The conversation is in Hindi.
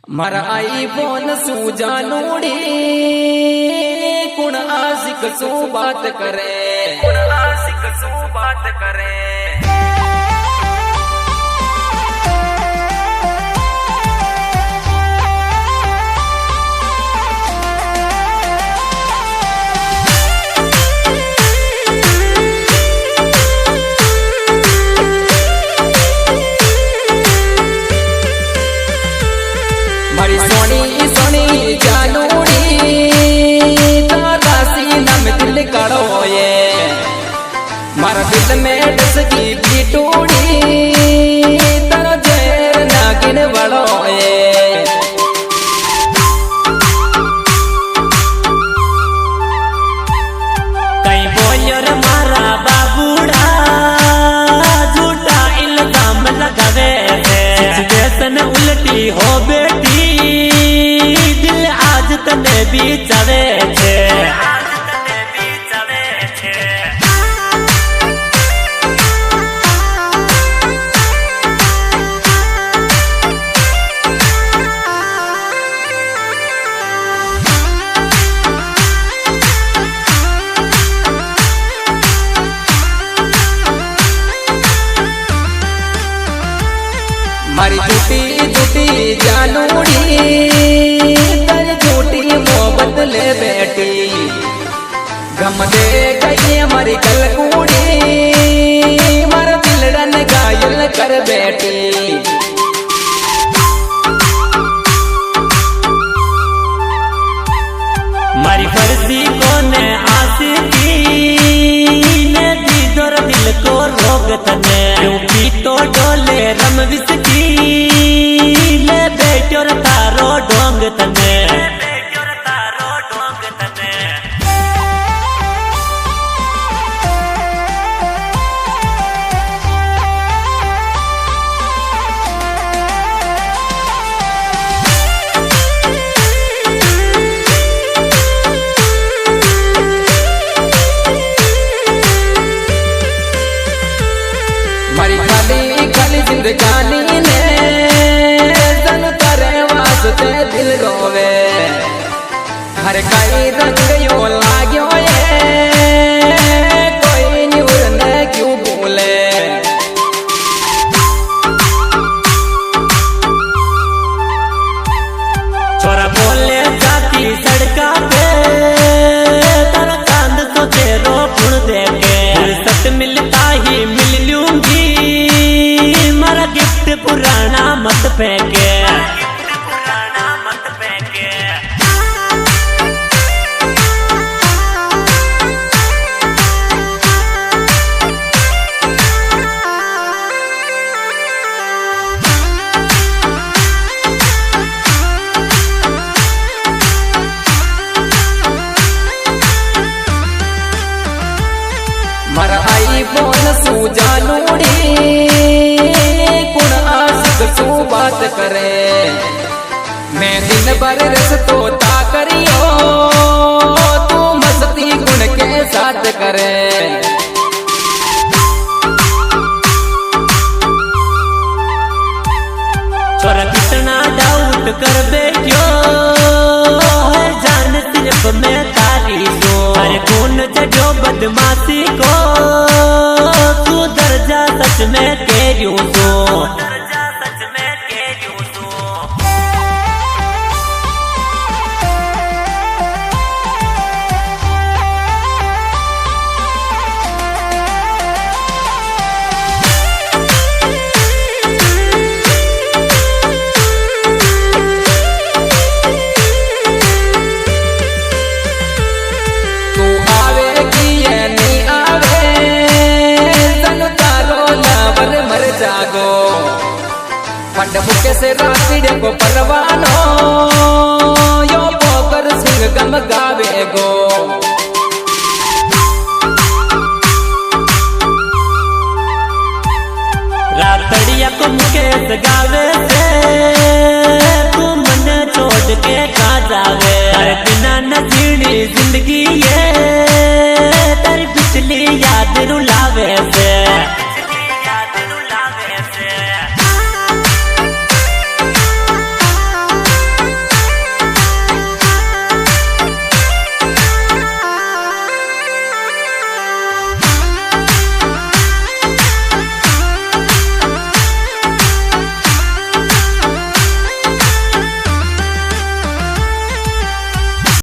मारा आईफोन सूजा नूड़ी कुण आशिक सू बात करे, कुण आशिक सू बात करे। मारी सोनी सोनी जानूड़ी तारा सीना में दिल कड़ो ये, मारा दिल में डसकी पीटूड़ी तारा जेर नागिन बड़ो ये। कहीं बोलियो रे मारा बाबूड़ा झूठा इल्जाम लगावे सिचुएशन उल्टी हो बेटी दिल आज तने भी चवे छे। मारी झूठी झूठी जानूड़ी तर झूठी मोहब्बत ले बैठी, गम दे गई हमारी कलकूड़ी मारा दिलड़न घायल कर बैठी। मारी फर्जी कोने आशिकी ने दी दर दिल को रोग तने क्यों पी तो डोले रम विस्की ले बेटोर तारो डोंग तने। मारी खाली खाली जिंदगानी ने तन करे वास्ते दिल रोवे, हर कई रंग यो लाग्यो ये कोई न्यूर ने क्यों बोले। छोरा बोले जाती सड़का पे तारा चांद तो तेरो फुण देके सत मिलता ही मिल लूंगी मारा गिफ्ट पुराना मत फेंके। मारा आईफोन सूजा नूड़ी कुण आशिक सू बात करे, मैं दिन भर रस्तो ता करियो तू मस्ती गुण के साथ करे। छोरा कितना डाउट कर बैठो है जान सिर्फ मैं तारी सो अरे कौन चढ़ो बदमाशी को तू दर्जा सच में कह रही सो। पंड मुके से रातिड़े को परवानो यो पोकर सिंह गम गावे गो। रातड़िया को मुकेश गावे से